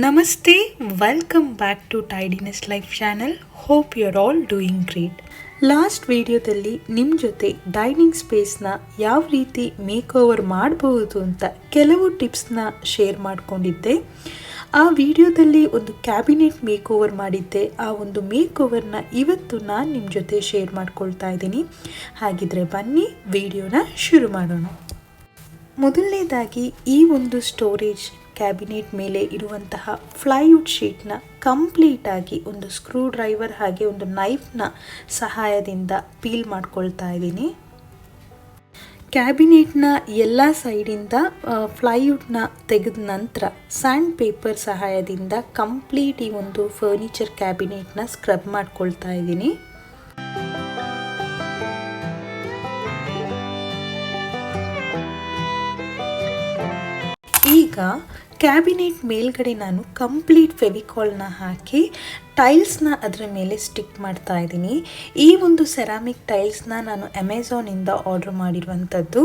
Namaste, welcome back to Tidiness Life channel. Hope you're all doing great. Last ವಿಡಿಯೋದಲ್ಲಿ ನಿಮ್ಮ ಜೊತೆ dining ಸ್ಪೇಸ್ನ ಯಾವ ರೀತಿ ಮೇಕ್ ಓವರ್ ಮಾಡಬಹುದು ಅಂತ ಕೆಲವು ಟಿಪ್ಸ್ನ ಶೇರ್ ಮಾಡ್ಕೊಂಡಿದ್ದೆ. ಆ ವಿಡಿಯೋದಲ್ಲಿ ಒಂದು ಕ್ಯಾಬಿನೆಟ್ ಮೇಕ್ ಓವರ್ ಮಾಡಿದ್ದೆ. ಆ ಒಂದು ಮೇಕ್ ಓವರ್ನ ಇವತ್ತು ನಾನು ನಿಮ್ಮ ಜೊತೆ ಶೇರ್ ಮಾಡ್ಕೊಳ್ತಾ ಇದ್ದೀನಿ. ಹಾಗಿದ್ರೆ ಬನ್ನಿ ವಿಡಿಯೋನ ಶುರು ಮಾಡೋಣ. ಮೊದಲನೇದಾಗಿ ಈ ಒಂದು ಸ್ಟೋರೇಜ್ ಕ್ಯಾಬಿನೆಟ್ ಮೇಲೆ ಇರುವಂತಹ ಫ್ಲೈವುಡ್ ಶೀಟ್ನ ಕಂಪ್ಲೀಟಾಗಿ ಒಂದು ಸ್ಕ್ರೂ ಡ್ರೈವರ್ ಹಾಗೆ ಒಂದು ನೈಫ್ನ ಸಹಾಯದಿಂದ ಪೀಲ್ ಮಾಡ್ಕೊಳ್ತಾ ಇದ್ದೀನಿ. ಕ್ಯಾಬಿನೆಟ್ನ ಎಲ್ಲ ಸೈಡಿಂದ ಫ್ಲೈವುಡ್ನ ತೆಗೆದ ನಂತರ ಸ್ಯಾಂಡ್ ಪೇಪರ್ ಸಹಾಯದಿಂದ ಕಂಪ್ಲೀಟ್ ಈ ಒಂದು ಫರ್ನಿಚರ್ ಕ್ಯಾಬಿನೆಟ್ನ ಸ್ಕ್ರಬ್ ಮಾಡ್ಕೊಳ್ತಾ ಇದ್ದೀನಿ. ಈಗ ಕ್ಯಾಬಿನೆಟ್ ಮೇಲ್ಗಡೆ ನಾನು ಕಂಪ್ಲೀಟ್ ಫೆವಿಕಾಲ್ನ ಹಾಕಿ ಟೈಲ್ಸ್ನ ಅದರ ಮೇಲೆ ಸ್ಟಿಕ್ ಮಾಡ್ತಾ ಇದ್ದೀನಿ. ಈ ಒಂದು ಸೆರಾಮಿಕ್ ಟೈಲ್ಸ್ನ ನಾನು ಅಮೆಝಾನಿಂದ ಆರ್ಡರ್ ಮಾಡಿರುವಂಥದ್ದು.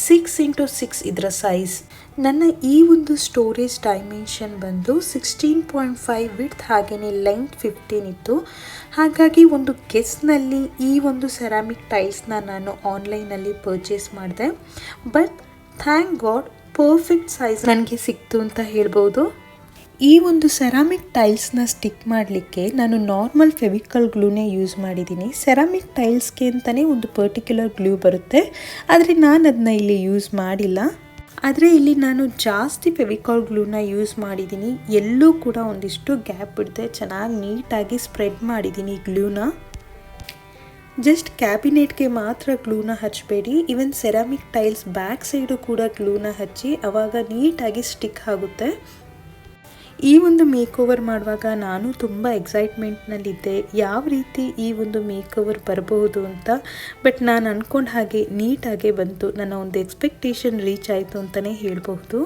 6x6 ಇದರ ಸೈಜ್. ನನ್ನ ಈ ಒಂದು ಸ್ಟೋರೇಜ್ ಡೈಮೆನ್ಷನ್ ಬಂದು 16.5 ವಿಡ್ತ್ ಹಾಗೆಯೇ ಲೆಂತ್ 15 ಇತ್ತು. ಹಾಗಾಗಿ ಒಂದು ಗೆಸ್ನಲ್ಲಿ ಈ ಒಂದು ಸೆರಾಮಿಕ್ ಟೈಲ್ಸ್ನ ನಾನು ಆನ್ಲೈನಲ್ಲಿ ಪರ್ಚೇಸ್ ಮಾಡಿದೆ. But thank god perfect size ನನಗೆ ಸಿಕ್ತು ಅಂತ ಹೇಳ್ಬೋದು. ಈ ಒಂದು ಸೆರಾಮಿಕ್ ಟೈಲ್ಸ್ನ ಸ್ಟಿಕ್ ಮಾಡಲಿಕ್ಕೆ ನಾನು ನಾರ್ಮಲ್ ಫೆವಿಕಲ್ ಗ್ಲೂನೇ ಯೂಸ್ ಮಾಡಿದ್ದೀನಿ. ಸೆರಾಮಿಕ್ ಟೈಲ್ಸ್ಗೆ ಅಂತಲೇ ಒಂದು ಪರ್ಟಿಕ್ಯುಲರ್ ಗ್ಲೂ ಬರುತ್ತೆ, ಆದರೆ ನಾನು ಅದನ್ನ ಇಲ್ಲಿ ಯೂಸ್ ಮಾಡಿಲ್ಲ. ಆದರೆ ಇಲ್ಲಿ ನಾನು ಜಾಸ್ತಿ ಫೆವಿಕಾಲ್ ಗ್ಲೂನ ಯೂಸ್ ಮಾಡಿದ್ದೀನಿ. ಎಲ್ಲೂ ಕೂಡ ಒಂದಿಷ್ಟು ಗ್ಯಾಪ್ ಬಿಡದೆ ಚೆನ್ನಾಗಿ ನೀಟಾಗಿ ಸ್ಪ್ರೆಡ್ ಮಾಡಿದ್ದೀನಿ ಗ್ಲೂನ. ಜಸ್ಟ್ ಕ್ಯಾಬಿನೆಟ್ಗೆ ಮಾತ್ರ ಗ್ಲೂನ ಹಚ್ಚಬೇಡಿ, even ceramic tiles back side ಕೂಡ ಗ್ಲೂನ ಹಚ್ಚಿ, ಆವಾಗ ನೀಟಾಗಿ ಸ್ಟಿಕ್ ಆಗುತ್ತೆ. ಈ ಒಂದು ಮೇಕ್ ಓವರ್ ಮಾಡುವಾಗ ನಾನು ತುಂಬ ಎಕ್ಸೈಟ್ಮೆಂಟ್ನಲ್ಲಿದ್ದೆ, ಯಾವ ರೀತಿ ಈ ಒಂದು ಮೇಕ್ ಓವರ್ ಬರಬಹುದು ಅಂತ. ಬಟ್ ನಾನು ಅಂದ್ಕೊಂಡ ಹಾಗೆ ನೀಟಾಗೆ ಬಂತು. ನನ್ನ ಒಂದು ಎಕ್ಸ್ಪೆಕ್ಟೇಷನ್ ರೀಚ್ ಆಯಿತು ಅಂತಲೇ ಹೇಳಬಹುದು.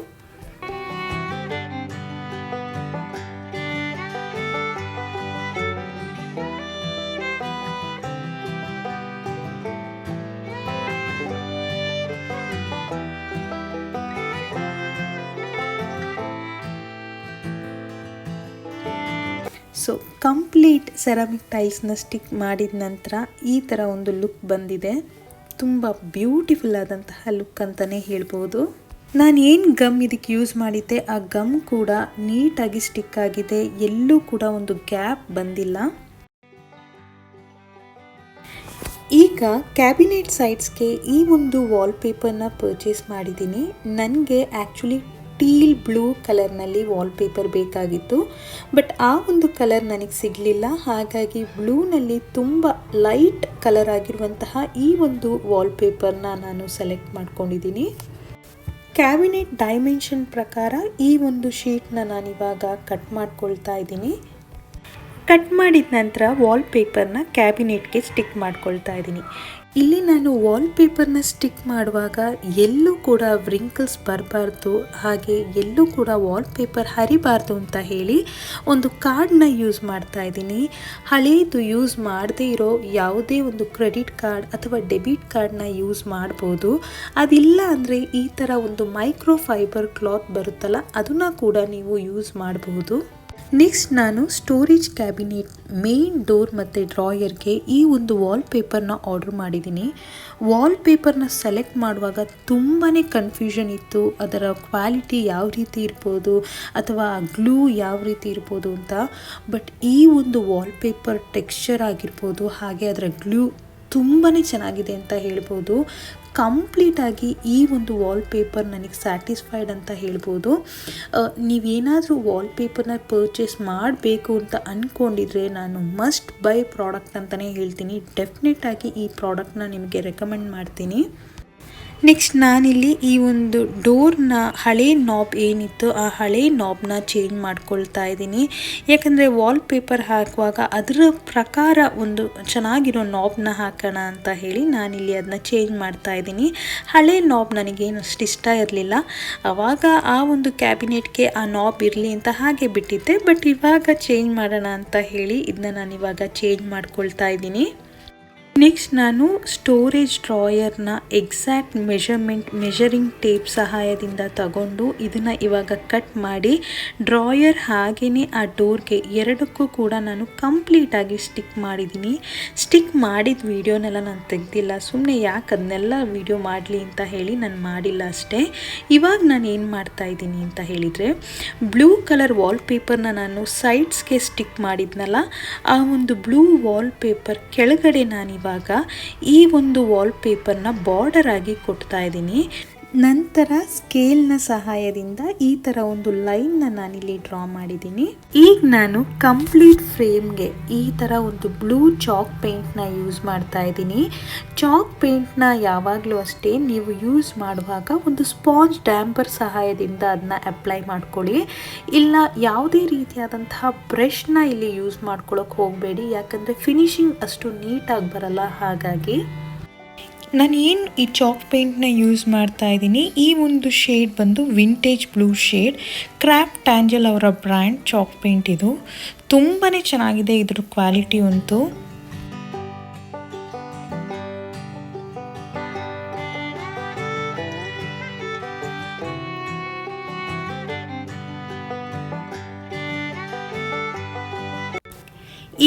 ಸೊ ಕಂಪ್ಲೀಟ್ ಸೆರಾಮಿಕ್ ಟೈಲ್ಸ್ನ ಸ್ಟಿಕ್ ಮಾಡಿದ ನಂತರ ಈ ಥರ ಒಂದು ಲುಕ್ ಬಂದಿದೆ. ತುಂಬ ಬ್ಯೂಟಿಫುಲ್ ಆದಂತಹ ಲುಕ್ ಅಂತಲೇ ಹೇಳ್ಬೋದು. ನಾನು ಏನು ಗಮ್ ಇದಕ್ಕೆ ಯೂಸ್ ಮಾಡಿದ್ದೆ ಆ ಗಮ್ ಕೂಡ ನೀಟಾಗಿ ಸ್ಟಿಕ್ ಆಗಿದೆ, ಎಲ್ಲೂ ಕೂಡ ಒಂದು ಗ್ಯಾಪ್ ಬಂದಿಲ್ಲ. ಈಗ ಕ್ಯಾಬಿನೆಟ್ ಸೈಡ್ಸ್ಗೆ ಈ ಒಂದು ವಾಲ್ಪೇಪರ್ನ ಪರ್ಚೇಸ್ ಮಾಡಿದ್ದೀನಿ. ನನಗೆ ಆ್ಯಕ್ಚುಲಿ ಟೀಲ್ ಬ್ಲೂ ಕಲರ್ನಲ್ಲಿ ವಾಲ್ಪೇಪರ್ ಬೇಕಾಗಿತ್ತು, ಬಟ್ ಆ ಒಂದು ಕಲರ್ ನನಗೆ ಸಿಗಲಿಲ್ಲ. ಹಾಗಾಗಿ ಬ್ಲೂನಲ್ಲಿ ತುಂಬ ಲೈಟ್ ಕಲರ್ ಆಗಿರುವಂತಹ ಈ ಒಂದು ವಾಲ್ಪೇಪರ್ನ ನಾನು ಸೆಲೆಕ್ಟ್ ಮಾಡ್ಕೊಂಡಿದ್ದೀನಿ. ಕ್ಯಾಬಿನೆಟ್ ಡೈಮೆನ್ಷನ್ ಪ್ರಕಾರ ಈ ಒಂದು ಶೀಟ್ನ ನಾನಿವಾಗ ಕಟ್ ಮಾಡ್ಕೊಳ್ತಾ ಇದ್ದೀನಿ. ಕಟ್ ಮಾಡಿದ ನಂತರ ವಾಲ್ಪೇಪರ್ನ ಕ್ಯಾಬಿನೆಟ್ಗೆ ಸ್ಟಿಕ್ ಮಾಡ್ಕೊಳ್ತಾ ಇದ್ದೀನಿ. ಇಲ್ಲಿ ನಾನು ವಾಲ್ಪೇಪರ್ನ ಸ್ಟಿಕ್ ಮಾಡುವಾಗ ಎಲ್ಲೂ ಕೂಡ ವ್ರಿಂಕಲ್ಸ್ ಬರಬಾರ್ದು, ಹಾಗೆ ಎಲ್ಲೂ ಕೂಡ ವಾಲ್ಪೇಪರ್ ಹರಿಬಾರ್ದು ಅಂತ ಹೇಳಿ ಒಂದು ಕಾರ್ಡ್ನ ಯೂಸ್ ಮಾಡ್ತಾ ಇದ್ದೀನಿ. ಹಳೆಯದು ಯೂಸ್ ಮಾಡದೇ ಇರೋ ಯಾವುದೇ ಒಂದು ಕ್ರೆಡಿಟ್ ಕಾರ್ಡ್ ಅಥವಾ ಡೆಬಿಟ್ ಕಾರ್ಡ್ನ ಯೂಸ್ ಮಾಡ್ಬೋದು. ಅದಿಲ್ಲ ಅಂದರೆ ಈ ಥರ ಒಂದು ಮೈಕ್ರೋ ಫೈಬರ್ ಕ್ಲಾತ್ ಬರುತ್ತಲ್ಲ, ಅದನ್ನು ಕೂಡ ನೀವು ಯೂಸ್ ಮಾಡಬಹುದು. ನೆಕ್ಸ್ಟ್ ನಾನು ಸ್ಟೋರೇಜ್ ಕ್ಯಾಬಿನೆಟ್ ಮೇನ್ ಡೋರ್ ಮತ್ತು ಡ್ರಾಯರ್ಗೆ ಈ ಒಂದು ವಾಲ್ಪೇಪರ್ನ ಆರ್ಡರ್ ಮಾಡಿದ್ದೀನಿ. ವಾಲ್ಪೇಪರ್ನ ಸೆಲೆಕ್ಟ್ ಮಾಡುವಾಗ ತುಂಬಾ ಕನ್ಫ್ಯೂಷನ್ ಇತ್ತು, ಅದರ ಕ್ವಾಲಿಟಿ ಯಾವ ರೀತಿ ಇರ್ಬೋದು ಅಥವಾ ಗ್ಲೂ ಯಾವ ರೀತಿ ಇರ್ಬೋದು ಅಂತ. ಬಟ್ ಈ ಒಂದು ವಾಲ್ಪೇಪರ್ ಟೆಕ್ಸ್ಚರ್ ಆಗಿರ್ಬೋದು ಹಾಗೆ ಅದರ ಗ್ಲೂ ತುಂಬಾ ಚೆನ್ನಾಗಿದೆ ಅಂತ ಹೇಳ್ಬೋದು. ಕಂಪ್ಲೀಟಾಗಿ ಈ ಒಂದು ವಾಲ್ಪೇಪರ್ ನನಗೆ ಸ್ಯಾಟಿಸ್ಫೈಡ್ ಅಂತ ಹೇಳ್ಬೋದು. ನೀವೇನಾದರೂ ವಾಲ್ಪೇಪರ್ನ ಪರ್ಚೇಸ್ ಮಾಡಬೇಕು ಅಂತ ಅಂದ್ಕೊಂಡಿದ್ರೆ ನಾನು ಮಸ್ಟ್ ಬೈ ಪ್ರಾಡಕ್ಟ್ ಅಂತಲೇ ಹೇಳ್ತೀನಿ. ಡೆಫಿನೆಟಾಗಿ ಈ ಪ್ರಾಡಕ್ಟ್ನ ನಿಮಗೆ ರೆಕಮೆಂಡ್ ಮಾಡ್ತೀನಿ. ನೆಕ್ಸ್ಟ್ ನಾನಿಲ್ಲಿ ಈ ಒಂದು ಡೋರ್ನ ಹಳೆ ನಾಬ್ ಏನಿತ್ತು ಆ ಹಳೆ ನಾಬ್ನ ಚೇಂಜ್ ಮಾಡ್ಕೊಳ್ತಾ ಇದ್ದೀನಿ. ಯಾಕಂದರೆ ವಾಲ್ಪೇಪರ್ ಹಾಕುವಾಗ ಅದರ ಪ್ರಕಾರ ಒಂದು ಚೆನ್ನಾಗಿರೋ ನಾಬ್ನ ಹಾಕೋಣ ಅಂತ ಹೇಳಿ ನಾನಿಲ್ಲಿ ಅದನ್ನ ಚೇಂಜ್ ಮಾಡ್ತಾ ಇದ್ದೀನಿ. ಹಳೆ ನಾಬ್ ನನಗೇನು ಅಷ್ಟು ಇಷ್ಟ ಇರಲಿಲ್ಲ, ಆವಾಗ ಆ ಒಂದು ಕ್ಯಾಬಿನೆಟ್ಗೆ ಆ ನಾಬ್ ಇರಲಿ ಅಂತ ಹಾಗೆ ಬಿಟ್ಟಿದ್ದೆ. ಬಟ್ ಇವಾಗ ಚೇಂಜ್ ಮಾಡೋಣ ಅಂತ ಹೇಳಿ ಇದನ್ನ ನಾನು ಇವಾಗ ಚೇಂಜ್ ಮಾಡ್ಕೊಳ್ತಾ ಇದ್ದೀನಿ. ನೆಕ್ಸ್ಟ್ ನಾನು ಸ್ಟೋರೇಜ್ ಡ್ರಾಯರ್ನ ಎಕ್ಸಾಕ್ಟ್ ಮೆಷರಿಂಗ್ ಟೇಪ್ ಸಹಾಯದಿಂದ ತಗೊಂಡು ಇದನ್ನು ಇವಾಗ ಕಟ್ ಮಾಡಿ ಡ್ರಾಯರ್ ಹಾಗೆಯೇ ಆ ಡೋರ್ಗೆ ಎರಡಕ್ಕೂ ಕೂಡ ನಾನು ಕಂಪ್ಲೀಟಾಗಿ ಸ್ಟಿಕ್ ಮಾಡಿದ್ದೀನಿ. ಸ್ಟಿಕ್ ಮಾಡಿದ ವೀಡಿಯೋನೆಲ್ಲ ನಾನು ತೆಗೆದಿಲ್ಲ, ಸುಮ್ಮನೆ ಯಾಕೆ ಅದನ್ನೆಲ್ಲ ವೀಡಿಯೋ ಮಾಡಲಿ ಅಂತ ಹೇಳಿ ನಾನು ಮಾಡಿಲ್ಲ ಅಷ್ಟೇ. ಇವಾಗ ನಾನು ಏನು ಮಾಡ್ತಾ ಇದ್ದೀನಿ ಅಂತ ಹೇಳಿದರೆ, ಬ್ಲೂ ಕಲರ್ ವಾಲ್ಪೇಪರ್ನ ನಾನು ಸೈಡ್ಸ್ಗೆ ಸ್ಟಿಕ್ ಮಾಡಿದ್ನಲ್ಲ, ಆ ಒಂದು ಬ್ಲೂ ವಾಲ್ಪೇಪರ್ ಕೆಳಗಡೆ ನಾನಿವಾಗ ಈ ಒಂದು ವಾಲ್ಪೇಪರ್ನ ಬಾರ್ಡರ್ ಆಗಿ ಕೊಡ್ತಾ ಇದ್ದೀನಿ. ನಂತರ ಸ್ಕೇಲ್ನ ಸಹಾಯದಿಂದ ಈ ಥರ ಒಂದು ಲೈನ್ನ ನಾನಿಲ್ಲಿ ಡ್ರಾ ಮಾಡಿದ್ದೀನಿ. ಈಗ ನಾನು ಕಂಪ್ಲೀಟ್ ಫ್ರೇಮ್ಗೆ ಈ ಥರ ಒಂದು ಬ್ಲೂ ಚಾಕ್ ಪೇಂಟ್ನ ಯೂಸ್ ಮಾಡ್ತಾ ಇದ್ದೀನಿ. ಚಾಕ್ ಪೇಂಟ್ನ ಯಾವಾಗಲೂ ಅಷ್ಟೇ ನೀವು ಯೂಸ್ ಮಾಡುವಾಗ ಒಂದು ಸ್ಪಾಂಜ್ ಡ್ಯಾಂಪರ್ ಸಹಾಯದಿಂದ ಅದನ್ನ ಅಪ್ಲೈ ಮಾಡ್ಕೊಳ್ಳಿ. ಇಲ್ಲ ಯಾವುದೇ ರೀತಿಯಾದಂತಹ ಬ್ರಷ್ನ ಇಲ್ಲಿ ಯೂಸ್ ಮಾಡ್ಕೊಳ್ಳೋಕೆ ಹೋಗಬೇಡಿ, ಯಾಕಂದರೆ ಫಿನಿಶಿಂಗ್ ಅಷ್ಟು ನೀಟಾಗಿ ಬರಲ್ಲ. ಹಾಗಾಗಿ ನಾನು ಏನು ಈ ಚಾಕ್ ಪೇಂಟ್ನ ಯೂಸ್ ಮಾಡ್ತಾ ಇದ್ದೀನಿ, ಈ ಒಂದು ಶೇಡ್ ಬಂದು ವಿಂಟೇಜ್ ಬ್ಲೂ ಶೇಡ್, ಕ್ರಾಫ್ಟ್ ಟ್ಯಾಂಜಲ್ ಅವರ ಬ್ರ್ಯಾಂಡ್ ಚಾಕ್ ಪೇಂಟ್. ಇದು ತುಂಬಾ ಚೆನ್ನಾಗಿದೆ ಇದ್ರ ಕ್ವಾಲಿಟಿ ಅಂತೂ.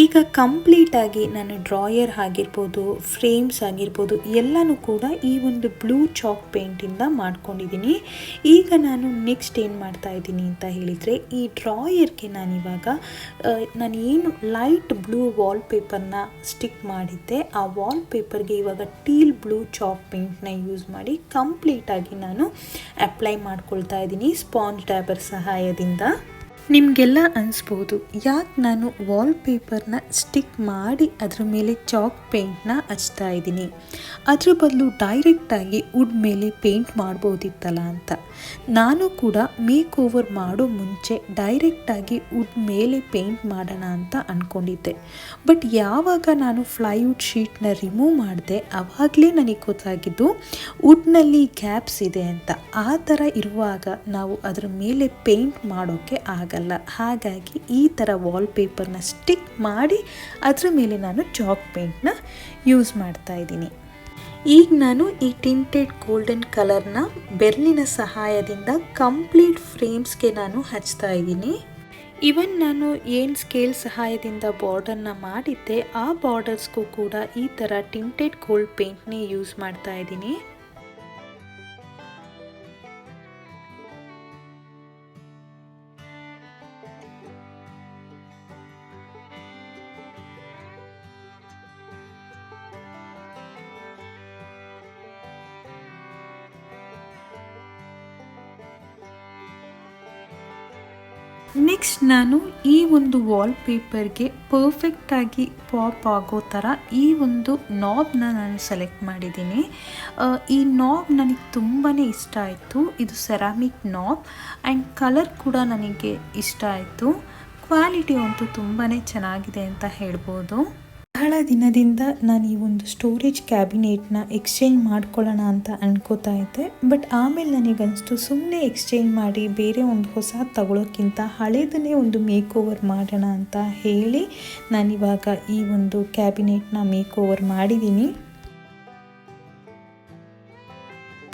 ಈಗ ಕಂಪ್ಲೀಟಾಗಿ ನಾನು ಡ್ರಾಯರ್ ಆಗಿರ್ಬೋದು, ಫ್ರೇಮ್ಸ್ ಆಗಿರ್ಬೋದು ಎಲ್ಲನೂ ಕೂಡ ಈ ಒಂದು ಬ್ಲೂ ಚಾಕ್ ಪೇಂಟಿಂದ ಮಾಡ್ಕೊಂಡಿದ್ದೀನಿ. ಈಗ ನಾನು ನೆಕ್ಸ್ಟ್ ಏನು ಮಾಡ್ತಾ ಇದ್ದೀನಿ ಅಂತ ಹೇಳಿದರೆ, ಈ ಡ್ರಾಯರ್ಗೆ ನಾನಿವಾಗ ನಾನು ಏನು ಲೈಟ್ ಬ್ಲೂ ವಾಲ್ಪೇಪರ್ನ ಸ್ಟಿಕ್ ಮಾಡಿದ್ದೆ, ಆ ವಾಲ್ಪೇಪರ್ಗೆ ಇವಾಗ ಟೀಲ್ ಬ್ಲೂ ಚಾಕ್ ಪೇಂಟ್ನ ಯೂಸ್ ಮಾಡಿ ಕಂಪ್ಲೀಟಾಗಿ ನಾನು ಅಪ್ಲೈ ಮಾಡ್ಕೊಳ್ತಾ ಇದ್ದೀನಿ ಸ್ಪಾಂಜ್ ಡ್ಯಾಬರ್ ಸಹಾಯದಿಂದ. ನಿಮಗೆಲ್ಲ ಅನಿಸ್ಬೋದು, ಯಾಕೆ ನಾನು ವಾಲ್ಪೇಪರ್ನ ಸ್ಟಿಕ್ ಮಾಡಿ ಅದರ ಮೇಲೆ ಚಾಕ್ ಪೇಂಟ್ನ ಹಚ್ತಾ ಇದ್ದೀನಿ, ಅದ್ರ ಬದಲು ಡೈರೆಕ್ಟಾಗಿ ವುಡ್ ಮೇಲೆ ಪೇಂಟ್ ಮಾಡ್ಬೋದಿತ್ತಲ್ಲ ಅಂತ. ನಾನು ಕೂಡ ಮೇಕ್ ಓವರ್ ಮಾಡೋ ಮುಂಚೆ ಡೈರೆಕ್ಟಾಗಿ ವುಡ್ ಮೇಲೆ ಪೇಂಟ್ ಮಾಡೋಣ ಅಂತ ಅಂದ್ಕೊಂಡಿದ್ದೆ. ಬಟ್ ಯಾವಾಗ ನಾನು ಫ್ಲೈವುಡ್ ಶೀಟ್ನ ರಿಮೂವ್ ಮಾಡಿದೆ, ಆವಾಗಲೇ ನನಗೆ ಗೊತ್ತಾಗಿದ್ದು ವುಡ್ನಲ್ಲಿ ಗ್ಯಾಪ್ಸ್ ಇದೆ ಅಂತ. ಆ ಥರ ಇರುವಾಗ ನಾವು ಅದರ ಮೇಲೆ ಪೇಂಟ್ ಮಾಡೋಕ್ಕೆ ಆಗಲ್ಲ. ಹಾಗಾಗಿ ಈ ಥರ ವಾಲ್ಪೇಪರ್ನ ಸ್ಟಿಕ್ ಮಾಡಿ ಅದರ ಮೇಲೆ ನಾನು ಚಾಕ್ ಪೇಂಟ್ನ ಯೂಸ್ ಮಾಡ್ತಾ ಇದ್ದೀನಿ. ಈಗ ನಾನು ಈ ಟಿಂಟೆಡ್ ಗೋಲ್ಡನ್ ಕಲರ್ನ ಬೆರಳಿನ ಸಹಾಯದಿಂದ ಕಂಪ್ಲೀಟ್ ಫ್ರೇಮ್ಸ್ಗೆ ನಾನು ಹಚ್ತಾ ಇದ್ದೀನಿ. ಇವನ್ ನಾನು ಏನು ಸ್ಕೇಲ್ ಸಹಾಯದಿಂದ ಬಾರ್ಡರ್ನ ಮಾಡಿದ್ದೆ, ಆ ಬಾರ್ಡರ್ಸ್ಗೂ ಕೂಡ ಈ ಥರ ಟಿಂಟೆಡ್ ಗೋಲ್ಡ್ ಪೇಂಟ್ನೇ ಯೂಸ್ ಮಾಡ್ತಾ ಇದ್ದೀನಿ. ನೆಕ್ಸ್ಟ್ ನಾನು ಈ ಒಂದು ವಾಲ್ಪೇಪರ್ಗೆ ಪರ್ಫೆಕ್ಟಾಗಿ ಪಾಪ್ ಆಗೋ ಥರ ಈ ಒಂದು ನಾಬ್ನ ನಾನು ಸೆಲೆಕ್ಟ್ ಮಾಡಿದ್ದೀನಿ. ಈ ನಾಬ್ ನನಗೆ ತುಂಬಾ ಇಷ್ಟ ಆಯಿತು. ಇದು ಸೆರಾಮಿಕ್ ನಾಬ್ ಆ್ಯಂಡ್ ಕಲರ್ ಕೂಡ ನನಗೆ ಇಷ್ಟ ಆಯಿತು. ಕ್ವಾಲಿಟಿ ಅಂತೂ ತುಂಬಾ ಚೆನ್ನಾಗಿದೆ ಅಂತ ಹೇಳ್ಬೋದು. ಬಹಳ ದಿನದಿಂದ ನಾನು ಈ ಒಂದು ಸ್ಟೋರೇಜ್ ಕ್ಯಾಬಿನೆಟ್ನ ಎಕ್ಸ್ಚೇಂಜ್ ಮಾಡ್ಕೊಳ್ಳೋಣ ಅಂತ ಅನ್ಕೋತಾ ಇದ್ದೆ. ಬಟ್ ಆಮೇಲೆ ನನಗನ್ನಿಸ್ತು, ಸುಮ್ಮನೆ ಎಕ್ಸ್ಚೇಂಜ್ ಮಾಡಿ ಬೇರೆ ಒಂದು ಹೊಸ ತಗೊಳ್ಳೋಕ್ಕಿಂತ ಹಳೇದನ್ನೇ ಒಂದು ಮೇಕ್ ಓವರ್ ಮಾಡೋಣ ಅಂತ ಹೇಳಿ ನಾನಿವಾಗ ಈ ಒಂದು ಕ್ಯಾಬಿನೆಟ್ನ ಮೇಕ್ ಓವರ್ ಮಾಡಿದ್ದೀನಿ.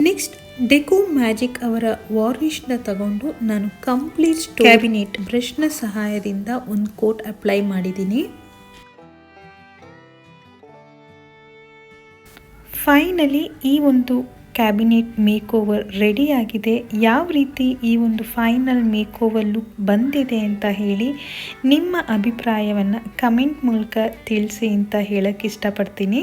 ನೆಕ್ಸ್ಟ್ ಡೆಕೋ ಮ್ಯಾಜಿಕ್ ಅವರ ವಾರ್ನಿಷ್ನ ತಗೊಂಡು ನಾನು ಕಂಪ್ಲೀಟ್ ಕ್ಯಾಬಿನೆಟ್ ಬ್ರಷ್ನ ಸಹಾಯದಿಂದ ಒಂದು ಕೋಟ್ ಅಪ್ಲೈ ಮಾಡಿದ್ದೀನಿ. ಫೈನಲಿ ಈ ಒಂದು ಕ್ಯಾಬಿನೆಟ್ ಮೇಕ್ ಓವರ್ ರೆಡಿ ಆಗಿದೆ. ಯಾವ ರೀತಿ ಈ ಒಂದು ಫೈನಲ್ ಮೇಕ್ ಓವರ್ ಲುಕ್ ಬಂದಿದೆ ಅಂತ ಹೇಳಿ ನಿಮ್ಮ ಅಭಿಪ್ರಾಯವನ್ನು ಕಮೆಂಟ್ ಮೂಲಕ ತಿಳಿಸಿ ಅಂತ ಹೇಳಕ್ಕೆ ಇಷ್ಟಪಡ್ತೀನಿ.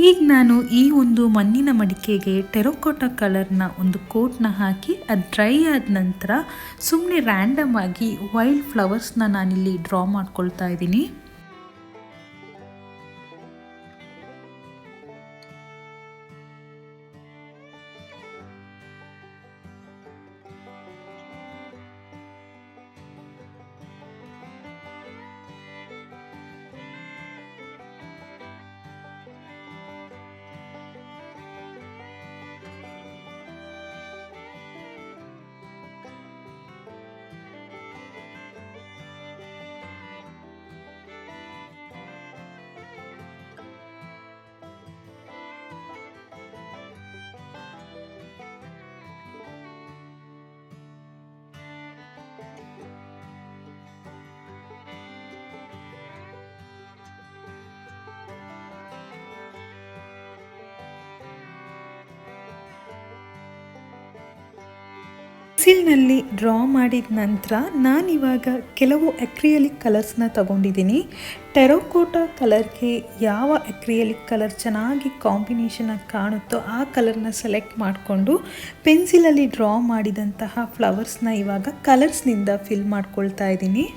ಈಗ ನಾನು ಈ ಒಂದು ಮಣ್ಣಿನ ಮಡಿಕೆಗೆ ಟೆರಕೋಟಾ ಕಲರ್ನ ಒಂದು ಕೋಟ್ನ ಹಾಕಿ ಅದು ಡ್ರೈ ಆದ ನಂತರ ಸುಮ್ಮನೆ ರ್ಯಾಂಡಮ್ ಆಗಿ ವೈಲ್ಡ್ ಫ್ಲವರ್ಸ್ನ ನಾನಿಲ್ಲಿ ಡ್ರಾ ಮಾಡ್ಕೊಳ್ತಾ ಇದ್ದೀನಿ. ಪೆನ್ಸಿಲ್ನಲ್ಲಿ ಡ್ರಾ ಮಾಡಿದ ನಂತರ ನಾನಿವಾಗ ಕೆಲವು ಅಕ್ರಿಯಲಿಕ್ ಕಲರ್ಸ್ನ ತಗೊಂಡಿದ್ದೀನಿ. ಟೆರೋಕೋಟಾ ಕಲರ್ಗೆ ಯಾವ ಅಕ್ರಿಯಲಿಕ್ ಕಲರ್ ಚೆನ್ನಾಗಿ ಕಾಂಬಿನೇಷನಾಗಿ ಕಾಣುತ್ತೋ ಆ ಕಲರ್ನ ಸೆಲೆಕ್ಟ್ ಮಾಡಿಕೊಂಡು ಪೆನ್ಸಿಲಲ್ಲಿ ಡ್ರಾ ಮಾಡಿದಂತಹ ಫ್ಲವರ್ಸ್ನ ಇವಾಗ ಕಲರ್ಸ್ನಿಂದ ಫಿಲ್ ಮಾಡ್ಕೊಳ್ತಾ ಇದ್ದೀನಿ.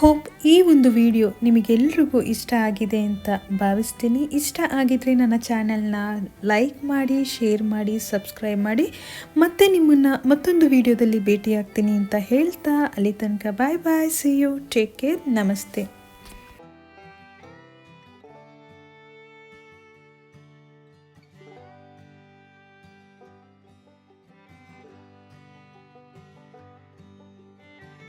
ಹೋಪ್ ಈ ಒಂದು ವಿಡಿಯೋ ನಿಮಗೆಲ್ರಿಗೂ ಇಷ್ಟ ಆಗಿದೆ ಅಂತ ಭಾವಿಸ್ತೀನಿ. ಇಷ್ಟ ಆಗಿದ್ರೆ ನನ್ನ ಚಾನಲ್ನ ಲೈಕ್ ಮಾಡಿ, ಶೇರ್ ಮಾಡಿ, ಸಬ್ಸ್ಕ್ರೈಬ್ ಮಾಡಿ. ಮತ್ತೆ ನಿಮ್ಮನ್ನು ಮತ್ತೊಂದು ವಿಡಿಯೋದಲ್ಲಿ ಭೇಟಿಯಾಗ್ತೀನಿ ಅಂತ ಹೇಳ್ತಾ ಅಲ್ಲಿ ತನಕ ಬಾಯ್ ಬಾಯ್, ಸಿ ಯು, ಟೇಕ್ ಕೇರ್, ನಮಸ್ತೆ.